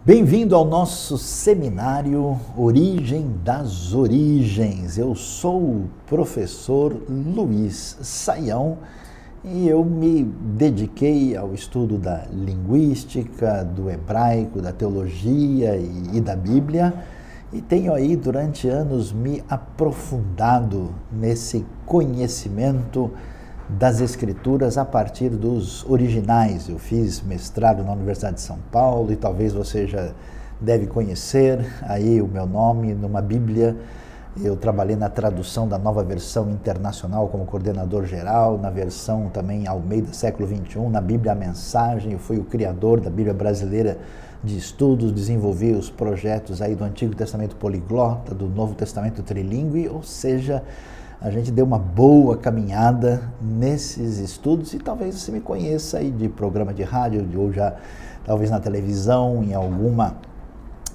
Bem-vindo ao nosso seminário Origem das Origens. Eu sou o professor Luiz Saião e eu me dediquei ao estudo da linguística, do hebraico, da teologia e da Bíblia, e tenho aí durante anos me aprofundado nesse conhecimento das Escrituras a partir dos originais. Eu fiz mestrado na Universidade de São Paulo e talvez você já deve conhecer aí o meu nome numa Bíblia. Eu trabalhei na tradução da Nova Versão Internacional como coordenador geral, na versão também Almeida século XXI, na Bíblia a Mensagem. Eu fui o criador da Bíblia Brasileira de Estudos, desenvolvi os projetos aí do Antigo Testamento Poliglota, do Novo Testamento Trilingüe, ou seja, a gente deu uma boa caminhada nesses estudos e talvez você me conheça aí de programa de rádio ou já talvez na televisão, em alguma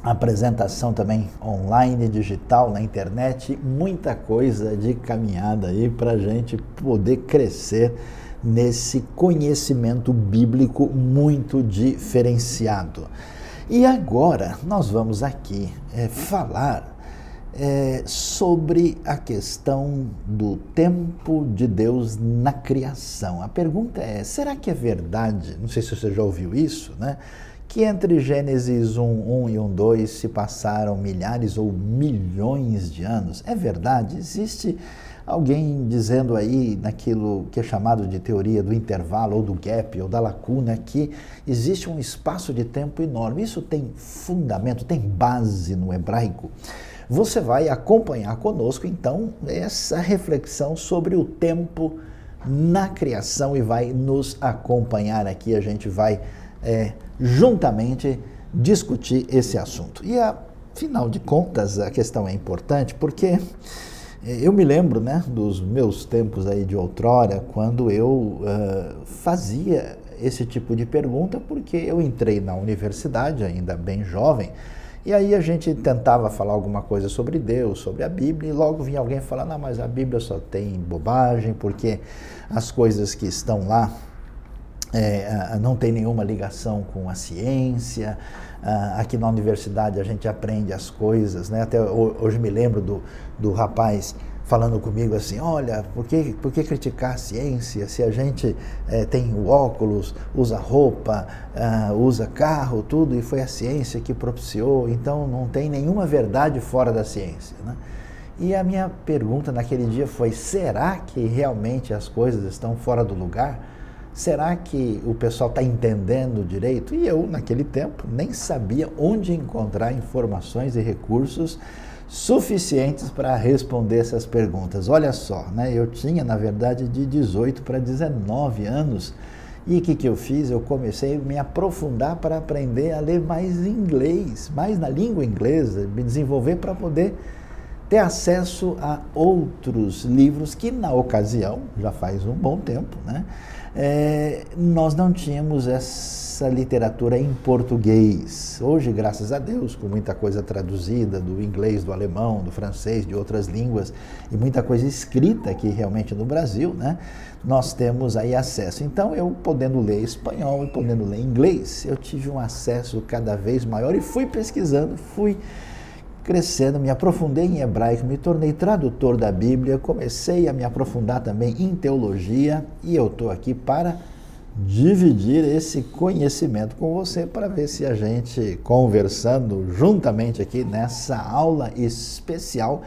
apresentação também online, digital, na internet, muita coisa de caminhada aí para a gente poder crescer nesse conhecimento bíblico muito diferenciado. E agora nós vamos aqui falar sobre a questão do tempo de Deus na criação. A pergunta é, será que é verdade, não sei se você já ouviu isso, né? Que entre Gênesis 1:1 e 1:2 se passaram milhares ou milhões de anos? É verdade? Existe alguém dizendo aí, naquilo que é chamado de teoria do intervalo, ou do gap, ou da lacuna, que existe um espaço de tempo enorme. Isso tem fundamento, tem base no hebraico? Você vai acompanhar conosco, então, essa reflexão sobre o tempo na criação e vai nos acompanhar aqui. A gente vai juntamente discutir esse assunto. E, afinal de contas, a questão é importante porque eu me lembro, né, dos meus tempos aí de outrora, quando eu fazia esse tipo de pergunta, porque eu entrei na universidade ainda bem jovem. E aí a gente tentava falar alguma coisa sobre Deus, sobre a Bíblia, e logo vinha alguém falar, não, mas a Bíblia só tem bobagem, porque as coisas que estão lá não tem nenhuma ligação com a ciência. Aqui na universidade a gente aprende as coisas, né? Até hoje me lembro do rapaz falando comigo assim, olha, por que criticar a ciência se a gente tem o óculos, usa roupa, usa carro, tudo, e foi a ciência que propiciou, então não tem nenhuma verdade fora da ciência, né? E a minha pergunta naquele dia foi, será que realmente as coisas estão fora do lugar? Será que o pessoal está entendendo direito? E eu, naquele tempo, nem sabia onde encontrar informações e recursos suficientes para responder essas perguntas. Olha só, né? Eu tinha, na verdade, de 18 para 19 anos. E o que eu fiz? Eu comecei a me aprofundar para aprender a ler mais inglês, mais na língua inglesa, me desenvolver para poder ter acesso a outros livros que, na ocasião, já faz um bom tempo, né? Nós não tínhamos essa literatura em português. Hoje, graças a Deus, com muita coisa traduzida do inglês, do alemão, do francês, de outras línguas, e muita coisa escrita aqui realmente no Brasil, né? Nós temos aí acesso. Então, eu podendo ler espanhol e podendo ler inglês, eu tive um acesso cada vez maior e fui pesquisando, fui crescendo, me aprofundei em hebraico, me tornei tradutor da Bíblia, comecei a me aprofundar também em teologia e eu estou aqui para dividir esse conhecimento com você para ver se a gente, conversando juntamente aqui nessa aula especial,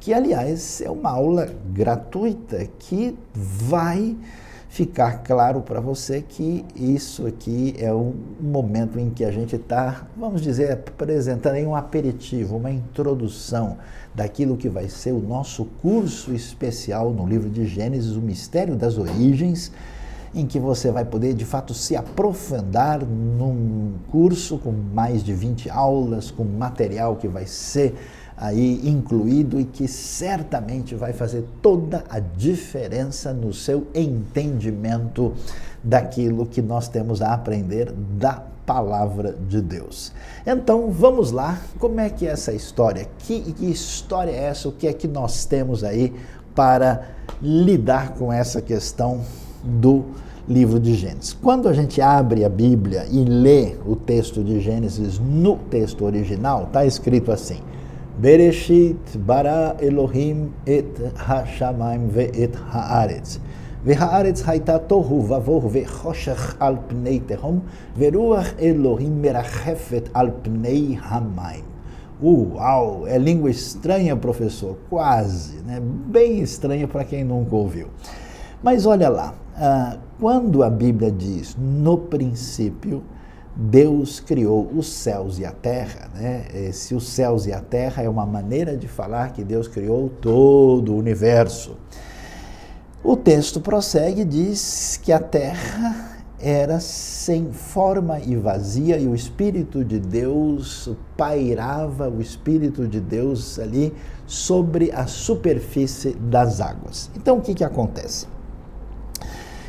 que aliás é uma aula gratuita que vai ficar claro para você que isso aqui é um momento em que a gente está, vamos dizer, apresentando aí um aperitivo, uma introdução daquilo que vai ser o nosso curso especial no livro de Gênesis, o Mistério das Origens, em que você vai poder, de fato, se aprofundar num curso com mais de 20 aulas, com material que vai ser aí incluído e que certamente vai fazer toda a diferença no seu entendimento daquilo que nós temos a aprender da palavra de Deus. Então, vamos lá, como é que é essa história? Que história é essa? O que é que nós temos aí para lidar com essa questão do livro de Gênesis. Quando a gente abre a Bíblia e lê o texto de Gênesis no texto original, está escrito assim: Bereshit bara Elohim et ha-shamayim ve'et haaretz. Ve'haaretz haita tohu vavohu ve'choshech al pnei tehom ve'ruach Elohim merachefet al pnei hamayim. Uau! É língua estranha, professor? Quase, né? Bem estranha para quem nunca ouviu. Mas olha lá, quando a Bíblia diz, no princípio, Deus criou os céus e a terra, né? Se os céus e a terra é uma maneira de falar que Deus criou todo o universo. O texto prossegue e diz que a terra era sem forma e vazia e o Espírito de Deus pairava, o Espírito de Deus ali sobre a superfície das águas. Então o que acontece?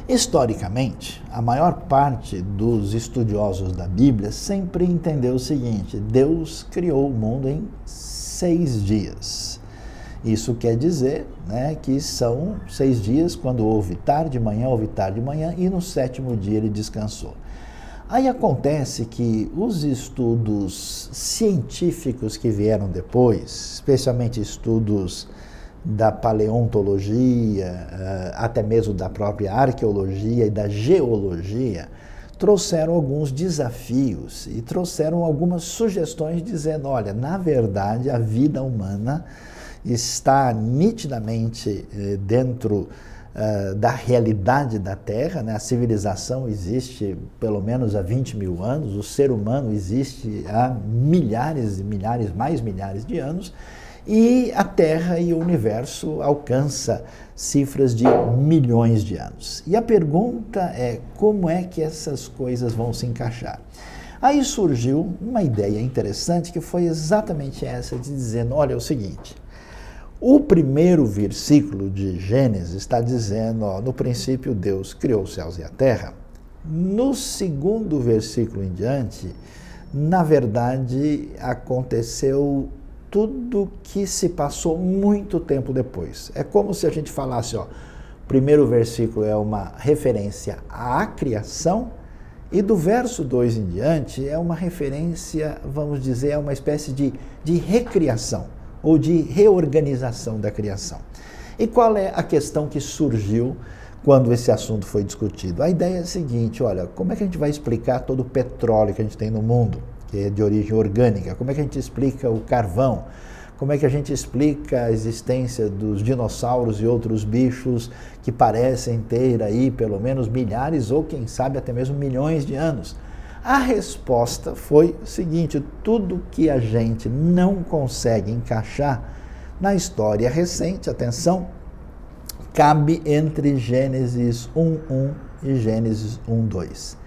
Historicamente, a maior parte dos estudiosos da Bíblia sempre entendeu o seguinte: Deus criou o mundo em 6 dias. Isso quer dizer, né, que são 6 dias, quando houve tarde, manhã, e no 7º dia ele descansou. Aí acontece que os estudos científicos que vieram depois, especialmente estudos da paleontologia, até mesmo da própria arqueologia e da geologia, trouxeram alguns desafios e trouxeram algumas sugestões dizendo, olha, na verdade a vida humana está nitidamente dentro da realidade da Terra, né? A civilização existe pelo menos há 20 mil anos, o ser humano existe há milhares e milhares, mais milhares de anos, e a Terra e o universo alcança cifras de milhões de anos. E a pergunta é, como é que essas coisas vão se encaixar? Aí surgiu uma ideia interessante que foi exatamente essa, de dizendo, olha, é o seguinte, o primeiro versículo de Gênesis está dizendo, ó, no princípio Deus criou os céus e a terra. No segundo versículo em diante, na verdade, aconteceu tudo que se passou muito tempo depois. É como se a gente falasse, ó, o primeiro versículo é uma referência à criação e do verso 2 em diante é uma referência, vamos dizer, a uma espécie de recriação ou de reorganização da criação. E qual é a questão que surgiu quando esse assunto foi discutido? A ideia é a seguinte, olha, como é que a gente vai explicar todo o petróleo que a gente tem no mundo, que é de origem orgânica? Como é que a gente explica o carvão? Como é que a gente explica a existência dos dinossauros e outros bichos que parecem ter aí pelo menos milhares ou quem sabe até mesmo milhões de anos? A resposta foi o seguinte, tudo que a gente não consegue encaixar na história recente, atenção, cabe entre Gênesis 1:1 e Gênesis 1:2.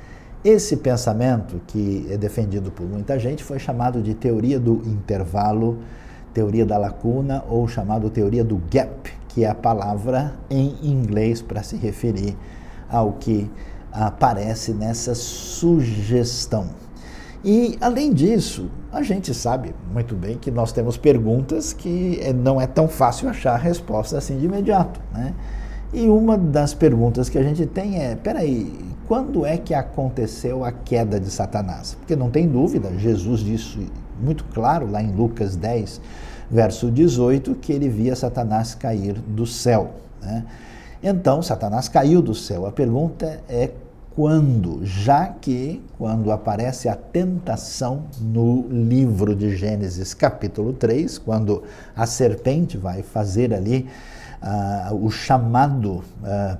Esse pensamento, que é defendido por muita gente, foi chamado de teoria do intervalo, teoria da lacuna ou chamado teoria do gap, que é a palavra em inglês para se referir ao que aparece nessa sugestão. E, além disso, a gente sabe muito bem que nós temos perguntas que não é tão fácil achar a resposta assim de imediato, né? E uma das perguntas que a gente tem é, peraí, quando é que aconteceu a queda de Satanás? Porque não tem dúvida, Jesus disse muito claro lá em Lucas 10, verso 18, que ele via Satanás cair do céu, né? Então, Satanás caiu do céu. A pergunta é quando? Já que, quando aparece a tentação no livro de Gênesis, capítulo 3, quando a serpente vai fazer ali o chamado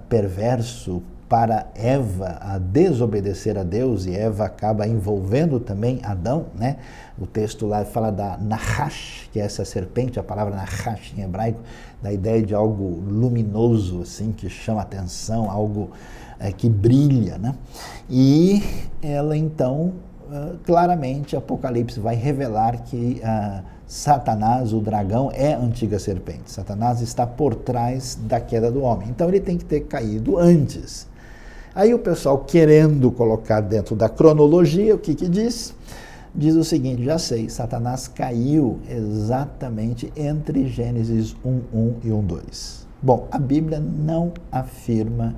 perverso para Eva a desobedecer a Deus, e Eva acaba envolvendo também Adão, né? O texto lá fala da Nahash, que é essa serpente, a palavra Nahash em hebraico, da ideia de algo luminoso, assim, que chama atenção, algo que brilha, né? E ela então, claramente, Apocalipse vai revelar que Satanás, o dragão, é a antiga serpente. Satanás está por trás da queda do homem. Então ele tem que ter caído antes. Aí o pessoal, querendo colocar dentro da cronologia, o que diz? Diz o seguinte, já sei, Satanás caiu exatamente entre Gênesis 1:1 e 1:2. Bom, a Bíblia não afirma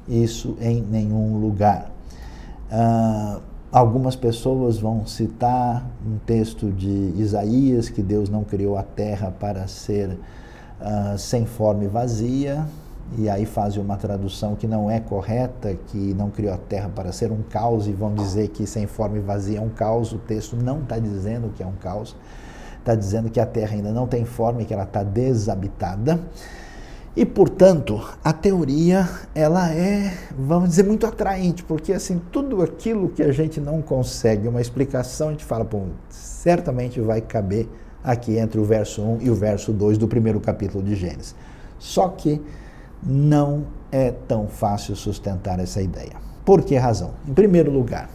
isso em nenhum lugar. Algumas pessoas vão citar um texto de Isaías, que Deus não criou a terra para ser sem forma e vazia, e aí fazem uma tradução que não é correta, que não criou a terra para ser um caos, e vão dizer que sem forma e vazia é um caos. O texto não está dizendo que é um caos, está dizendo que a terra ainda não tem forma e que ela está desabitada. E, portanto, a teoria, ela é, vamos dizer, muito atraente, porque, assim, tudo aquilo que a gente não consegue uma explicação, a gente fala, pô, certamente vai caber aqui entre o verso 1 e o verso 2 do primeiro capítulo de Gênesis. Só que não é tão fácil sustentar essa ideia. Por que razão? Em primeiro lugar,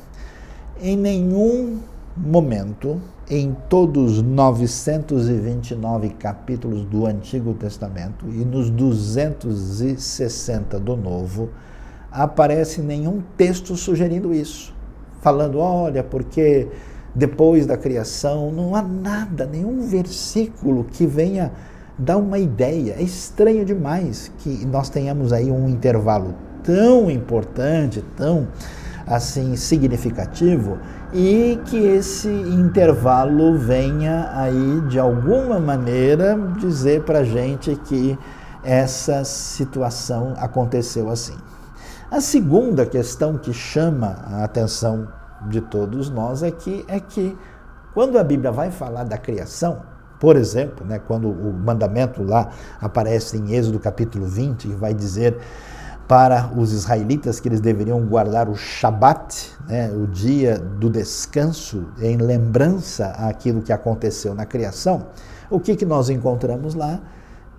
em nenhum momento, em todos os 929 capítulos do Antigo Testamento e nos 260 do Novo, aparece nenhum texto sugerindo isso, falando, olha, porque depois da criação não há nada, nenhum versículo que venha dar uma ideia. É estranho demais que nós tenhamos aí um intervalo tão importante, tão assim significativo, e que esse intervalo venha aí de alguma maneira dizer para a gente que essa situação aconteceu assim. A segunda questão que chama a atenção de todos nós é que quando a Bíblia vai falar da criação, por exemplo, né, quando o mandamento lá aparece em Êxodo capítulo 20, que vai dizer para os israelitas que eles deveriam guardar o Shabat, né, o dia do descanso, em lembrança àquilo que aconteceu na criação, o que nós encontramos lá?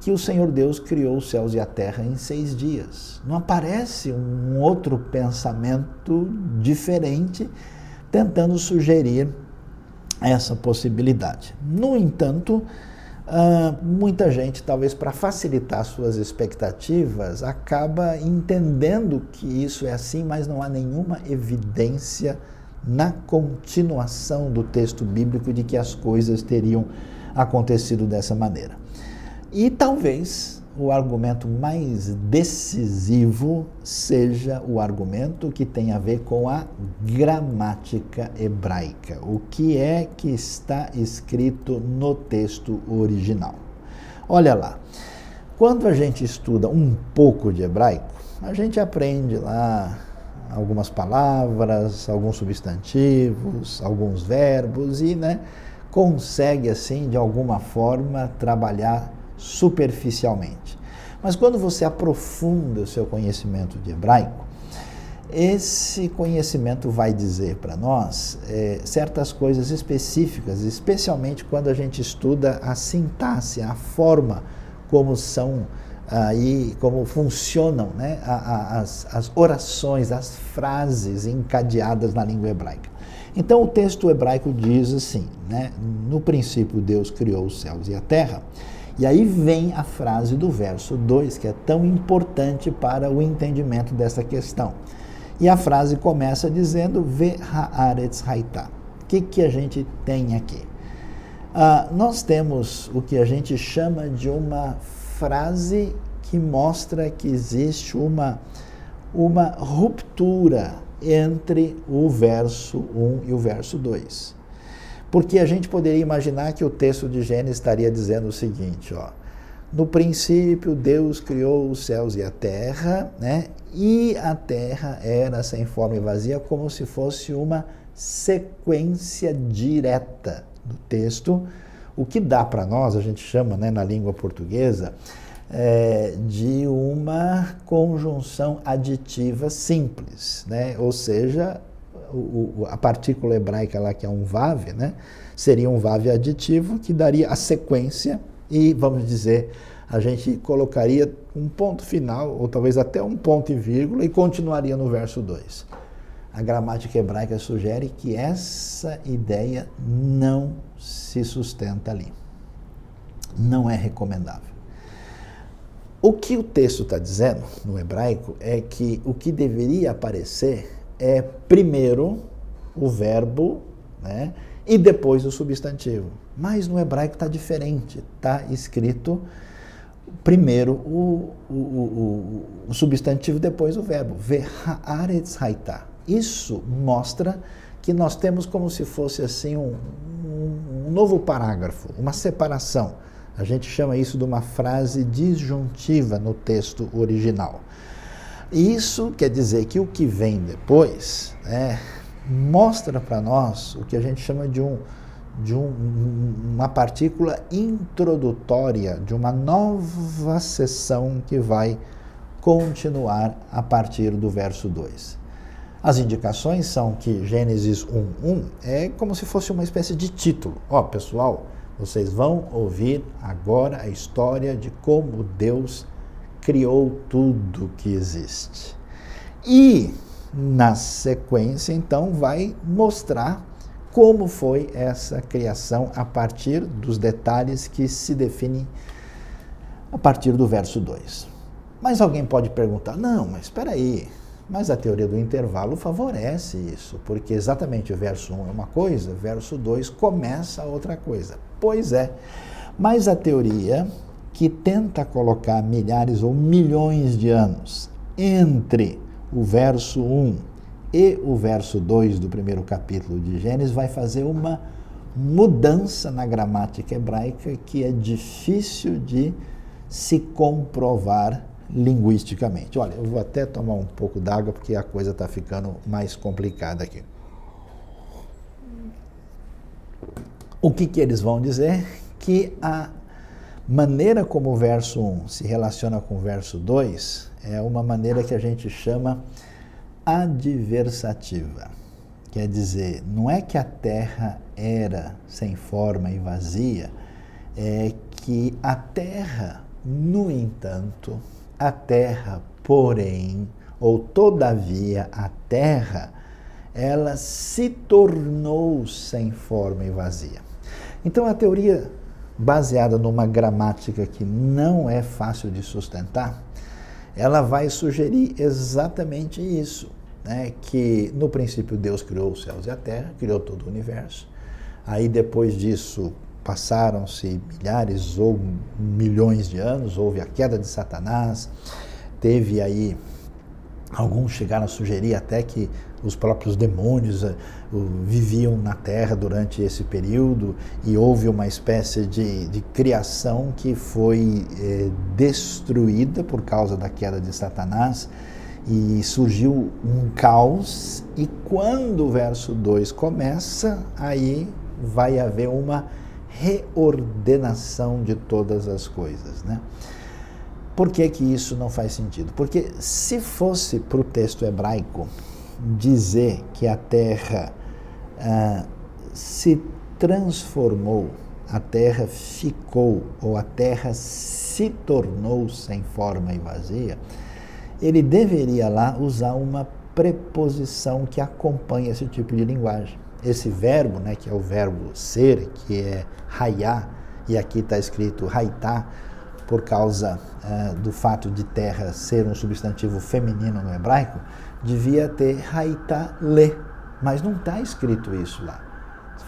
Que o Senhor Deus criou os céus e a terra em 6 dias. Não aparece um outro pensamento diferente tentando sugerir essa possibilidade. No entanto, muita gente, talvez para facilitar suas expectativas, acaba entendendo que isso é assim, mas não há nenhuma evidência na continuação do texto bíblico de que as coisas teriam acontecido dessa maneira. E talvez o argumento mais decisivo seja o argumento que tem a ver com a gramática hebraica. O que é que está escrito no texto original? Olha lá, quando a gente estuda um pouco de hebraico, a gente aprende lá algumas palavras, alguns substantivos, alguns verbos e, consegue assim, de alguma forma, trabalhar superficialmente. Mas quando você aprofunda o seu conhecimento de hebraico, esse conhecimento vai dizer para nós certas coisas específicas, especialmente quando a gente estuda a sintaxe, a forma como são aí, como funcionam, né, as orações, as frases encadeadas na língua hebraica. Então o texto hebraico diz assim, né, no princípio Deus criou os céus e a terra. E aí vem a frase do verso 2, que é tão importante para o entendimento dessa questão. E a frase começa dizendo, Ve haaretz haitá. O que a gente tem aqui? Nós temos o que a gente chama de uma frase que mostra que existe uma ruptura entre o verso 1 e o verso 2. Porque a gente poderia imaginar que o texto de Gênesis estaria dizendo o seguinte, no princípio Deus criou os céus e a terra, né? E a terra era sem forma e vazia, como se fosse uma sequência direta do texto, o que dá para nós, a gente chama, né, na língua portuguesa, de uma conjunção aditiva simples, né? Ou seja, a partícula hebraica lá, que é um vav, né, seria um vav aditivo que daria a sequência e, vamos dizer, a gente colocaria um ponto final, ou talvez até um ponto e vírgula, e continuaria no verso 2. A gramática hebraica sugere que essa ideia não se sustenta ali. Não é recomendável. O que o texto está dizendo no hebraico é que o que deveria aparecer é primeiro o verbo, né, e depois o substantivo. Mas no hebraico está diferente, está escrito Primeiro o substantivo, depois o verbo. Ve'haaretz haitá. Isso mostra que nós temos como se fosse assim um novo parágrafo, uma separação. A gente chama isso de uma frase disjuntiva no texto original. Isso quer dizer que o que vem depois mostra para nós o que a gente chama de uma partícula introdutória de uma nova sessão que vai continuar a partir do verso 2. As indicações são que Gênesis 1:1 é como se fosse uma espécie de título. Pessoal, vocês vão ouvir agora a história de como Deus criou tudo que existe. E, na sequência, então, vai mostrar como foi essa criação a partir dos detalhes que se definem a partir do verso 2. Mas alguém pode perguntar, não, mas espera aí, mas a teoria do intervalo favorece isso, porque exatamente o verso 1 é uma coisa, o verso 2 começa outra coisa. Pois é, mas a teoria que tenta colocar milhares ou milhões de anos entre o verso 1 e o verso 2 do primeiro capítulo de Gênesis vai fazer uma mudança na gramática hebraica que é difícil de se comprovar linguisticamente. Olha, eu vou até tomar um pouco d'água porque a coisa está ficando mais complicada aqui. O que eles vão dizer? Que a maneira como o verso 1 se relaciona com o verso 2 é uma maneira que a gente chama adversativa. Quer dizer, não é que a terra era sem forma e vazia, é que a terra, no entanto, a terra, porém, ou todavia a terra, ela se tornou sem forma e vazia. Então a teoria baseada numa gramática que não é fácil de sustentar, ela vai sugerir exatamente isso, que no princípio Deus criou os céus e a terra, criou todo o universo. Aí depois disso passaram-se milhares ou milhões de anos, houve a queda de Satanás, teve aí, alguns chegaram a sugerir até que os próprios demônios viviam na terra durante esse período e houve uma espécie de criação que foi destruída por causa da queda de Satanás e surgiu um caos, e quando o verso 2 começa, aí vai haver uma reordenação de todas as coisas, Por que isso não faz sentido? Porque se fosse para o texto hebraico dizer que a terra se transformou, a terra ficou, ou a terra se tornou sem forma e vazia, ele deveria lá usar uma preposição que acompanha esse tipo de linguagem. Esse verbo, que é o verbo ser, que é hayá, e aqui está escrito haitá, por causa do fato de terra ser um substantivo feminino no hebraico, devia ter haitá le, mas não está escrito isso lá.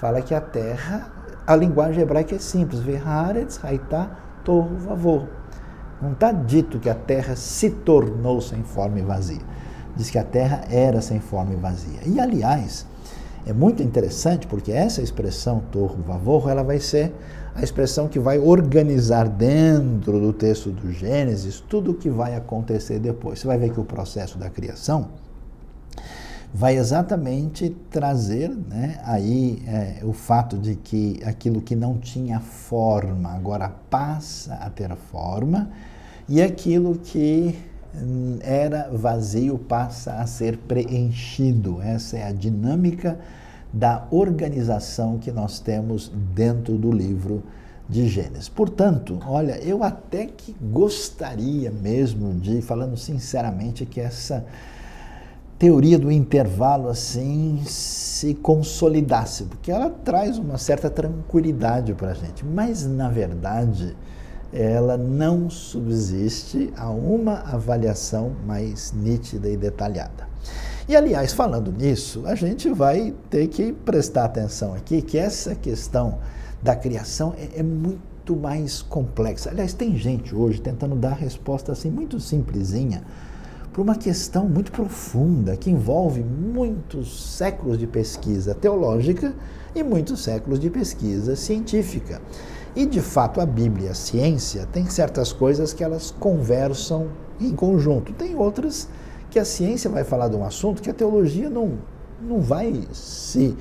Fala que a terra, a linguagem hebraica é simples, ve'haaretz haitá tohu vavohu. Não está dito que a terra se tornou sem forma e vazia. Diz que a terra era sem forma e vazia. E, aliás, é muito interessante porque essa expressão tohu vavohu, ela vai ser a expressão que vai organizar dentro do texto do Gênesis tudo o que vai acontecer depois. Você vai ver que o processo da criação vai exatamente trazer o fato de que aquilo que não tinha forma agora passa a ter forma, e aquilo que era vazio passa a ser preenchido. Essa é a dinâmica da organização que nós temos dentro do livro de Gênesis. Portanto, olha, eu até que gostaria mesmo de, falando sinceramente, que essa teoria do intervalo assim se consolidasse, porque ela traz uma certa tranquilidade para a gente, mas na verdade ela não subsiste a uma avaliação mais nítida e detalhada. E, aliás, falando nisso, a gente vai ter que prestar atenção aqui que essa questão da criação é muito muito mais complexa. Aliás, tem gente hoje tentando dar resposta assim muito simplesinha para uma questão muito profunda que envolve muitos séculos de pesquisa teológica e muitos séculos de pesquisa científica. E, de fato, a Bíblia e a ciência tem certas coisas que elas conversam em conjunto. Tem outras que a ciência vai falar de um assunto que a teologia não vai se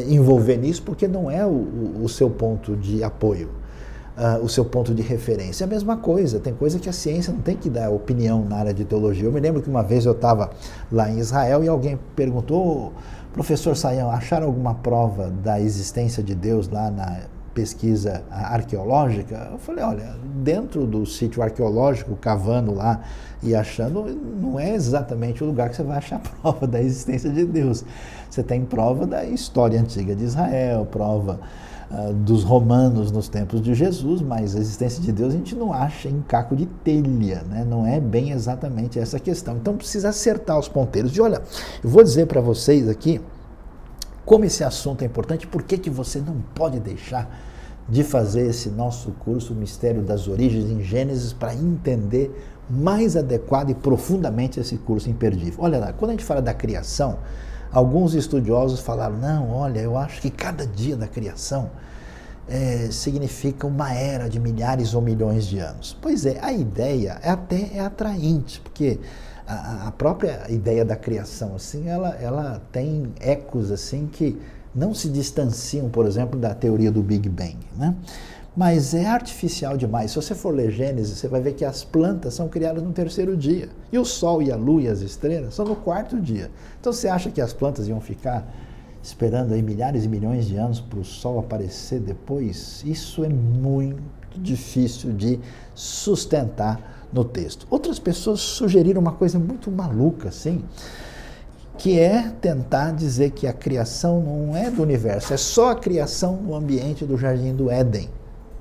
envolver nisso porque não é o seu ponto de apoio, o seu ponto de referência. É a mesma coisa, tem coisa que a ciência não tem que dar opinião na área de teologia. Eu me lembro que uma vez eu estava lá em Israel e alguém perguntou: professor Sayão, acharam alguma prova da existência de Deus lá na pesquisa arqueológica? Eu falei: olha, dentro do sítio arqueológico, cavando lá e achando, não é exatamente o lugar que você vai achar prova da existência de Deus. Você tem prova da história antiga de Israel, prova dos romanos nos tempos de Jesus, mas a existência de Deus a gente não acha em caco de telha, né? Não é bem exatamente essa questão. Então precisa acertar os ponteiros. E olha, eu vou dizer para vocês aqui como esse assunto é importante, por que você não pode deixar de fazer esse nosso curso, o Mistério das Origens em Gênesis, para entender mais adequado e profundamente esse curso imperdível. Olha lá, quando a gente fala da criação, alguns estudiosos falaram: não, olha, eu acho que cada dia da criação significa uma era de milhares ou milhões de anos. Pois é, a ideia até é atraente, porque a própria ideia da criação, assim, ela tem ecos assim que não se distanciam, por exemplo, da teoria do Big Bang, né? Mas é artificial demais. Se você for ler Gênesis, você vai ver que as plantas são criadas no terceiro dia. E o Sol e a Lua e as estrelas são no quarto dia. Então você acha que as plantas iam ficar esperando aí milhares e milhões de anos para o Sol aparecer depois? Isso é muito difícil de sustentar no texto. Outras pessoas sugeriram uma coisa muito maluca, assim, que é tentar dizer que a criação não é do universo, é só a criação no ambiente do Jardim do Éden,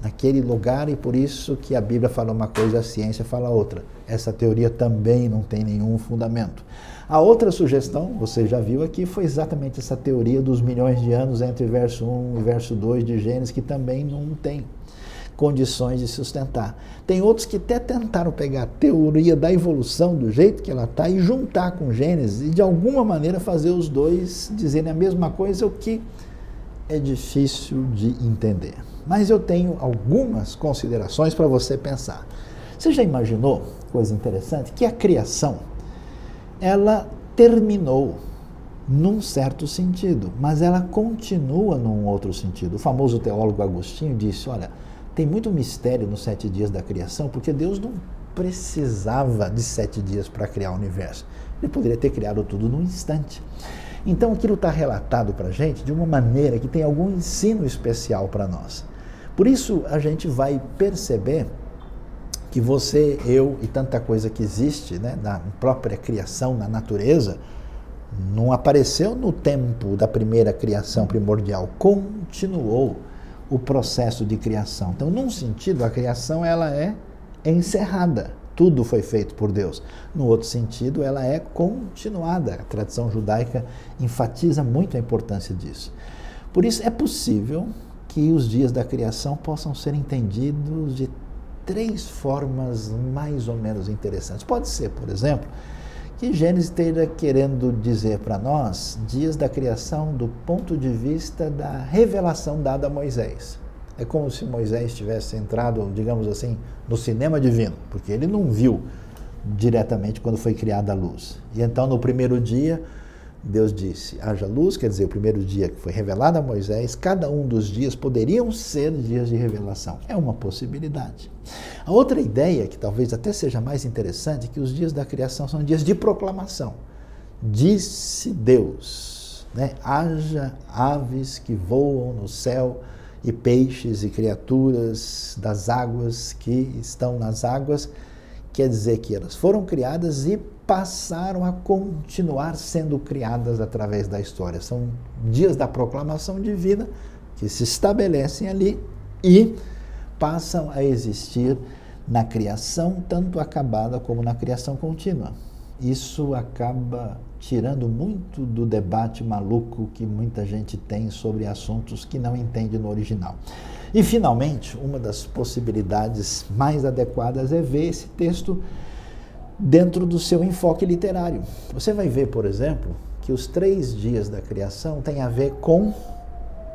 naquele lugar, e por isso que a Bíblia fala uma coisa, a ciência fala outra. Essa teoria também não tem nenhum fundamento. A outra sugestão, você já viu aqui, foi exatamente essa teoria dos milhões de anos entre verso 1 e verso 2 de Gênesis, que também não tem condições de sustentar. Tem outros que até tentaram pegar a teoria da evolução do jeito que ela está e juntar com Gênesis e de alguma maneira fazer os dois dizerem a mesma coisa, o que é difícil de entender. Mas eu tenho algumas considerações para você pensar. Você já imaginou, coisa interessante, que a criação, ela terminou num certo sentido, mas ela continua num outro sentido. O famoso teólogo Agostinho disse: olha, tem muito mistério nos 7 dias da criação, porque Deus não precisava de 7 dias para criar o universo. Ele poderia ter criado tudo num instante. Então aquilo está relatado para a gente de uma maneira que tem algum ensino especial para nós. Por isso a gente vai perceber que você, eu e tanta coisa que existe, né, na própria criação, na natureza, não apareceu no tempo da primeira criação primordial, continuou o processo de criação. Então, num sentido, a criação ela é encerrada. Tudo foi feito por Deus. No outro sentido, ela é continuada. A tradição judaica enfatiza muito a importância disso. Por isso, é possível que os dias da criação possam ser entendidos de 3 formas mais ou menos interessantes. Pode ser, por exemplo, que Gênesis esteja querendo dizer para nós dias da criação do ponto de vista da revelação dada a Moisés. É como se Moisés tivesse entrado, digamos assim, no cinema divino, porque ele não viu diretamente quando foi criada a luz. E então, no primeiro dia, Deus disse: haja luz, quer dizer, o primeiro dia que foi revelado a Moisés, cada um dos dias poderiam ser dias de revelação. É uma possibilidade. A outra ideia, que talvez até seja mais interessante, é que os dias da criação são dias de proclamação. Disse Deus, né? Haja aves que voam no céu, e peixes e criaturas das águas que estão nas águas. Quer dizer que elas foram criadas e passaram a continuar sendo criadas através da história. São dias da proclamação divina que se estabelecem ali e passam a existir na criação, tanto acabada como na criação contínua. Isso acaba tirando muito do debate maluco que muita gente tem sobre assuntos que não entende no original. E, finalmente, uma das possibilidades mais adequadas é ver esse texto dentro do seu enfoque literário. Você vai ver, por exemplo, que os 3 dias da criação têm a ver com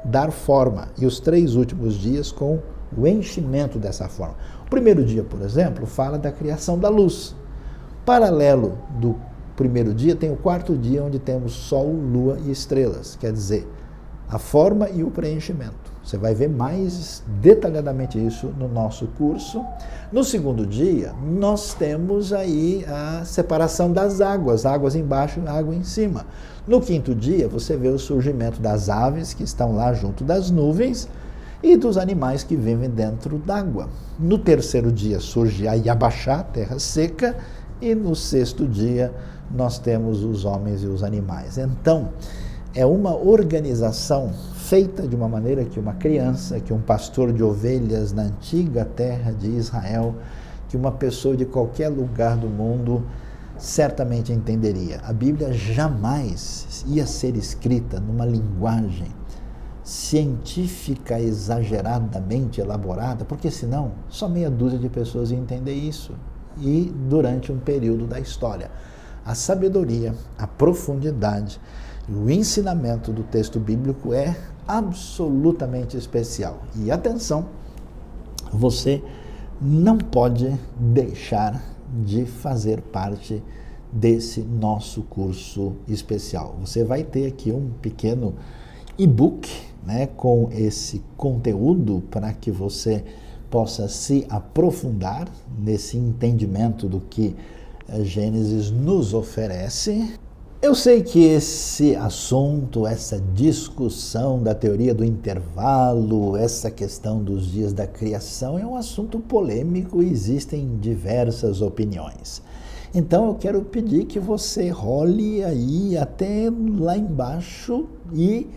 dar forma, e os 3 últimos dias com o enchimento dessa forma. O primeiro dia, por exemplo, fala da criação da luz. Paralelo do primeiro dia, tem o 4º dia, onde temos Sol, Lua e estrelas, quer dizer, a forma e o preenchimento. Você vai ver mais detalhadamente isso no nosso curso. No segundo dia, nós temos aí a separação das águas, águas embaixo e água em cima. No 5º dia, você vê o surgimento das aves que estão lá junto das nuvens e dos animais que vivem dentro d'água. No 3º dia, surge a Yabashá, terra seca, e no 6º dia, nós temos os homens e os animais. Então, é uma organização feita de uma maneira que uma criança, que um pastor de ovelhas na antiga terra de Israel, que uma pessoa de qualquer lugar do mundo certamente entenderia. A Bíblia jamais ia ser escrita numa linguagem científica exageradamente elaborada, porque senão só meia dúzia de pessoas iam entender isso. E durante um período da história, a sabedoria, a profundidade e o ensinamento do texto bíblico é absolutamente especial. E atenção, você não pode deixar de fazer parte desse nosso curso especial. Você vai ter aqui um pequeno e-book, né, com esse conteúdo para que você possa se aprofundar nesse entendimento do que Gênesis nos oferece. Eu sei que esse assunto, essa discussão da teoria do intervalo, essa questão dos dias da criação é um assunto polêmico e existem diversas opiniões. Então eu quero pedir que você role aí até lá embaixo e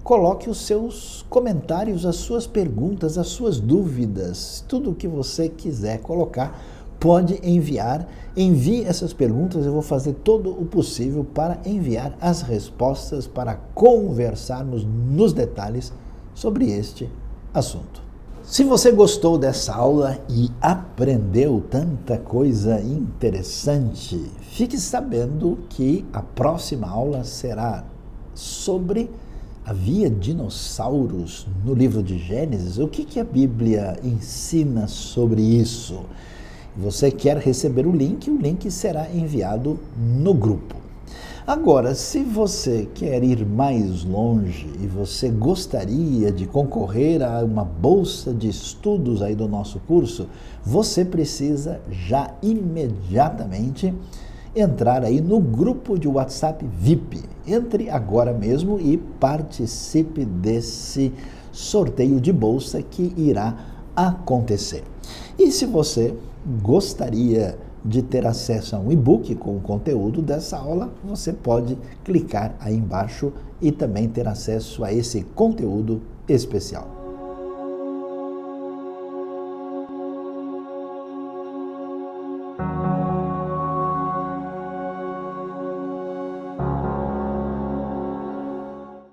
coloque os seus comentários, as suas perguntas, as suas dúvidas, tudo o que você quiser colocar, pode enviar. Envie essas perguntas, eu vou fazer todo o possível para enviar as respostas, para conversarmos nos detalhes sobre este assunto. Se você gostou dessa aula e aprendeu tanta coisa interessante, fique sabendo que a próxima aula será sobre havia dinossauros no livro de Gênesis. O que a Bíblia ensina sobre isso? Você quer receber o link será enviado no grupo. Agora, se você quer ir mais longe e você gostaria de concorrer a uma bolsa de estudos aí do nosso curso, você precisa já imediatamente entrar aí no grupo de WhatsApp VIP. Entre agora mesmo e participe desse sorteio de bolsa que irá acontecer. E se você gostaria de ter acesso a um e-book com o conteúdo dessa aula, você pode clicar aí embaixo e também ter acesso a esse conteúdo especial.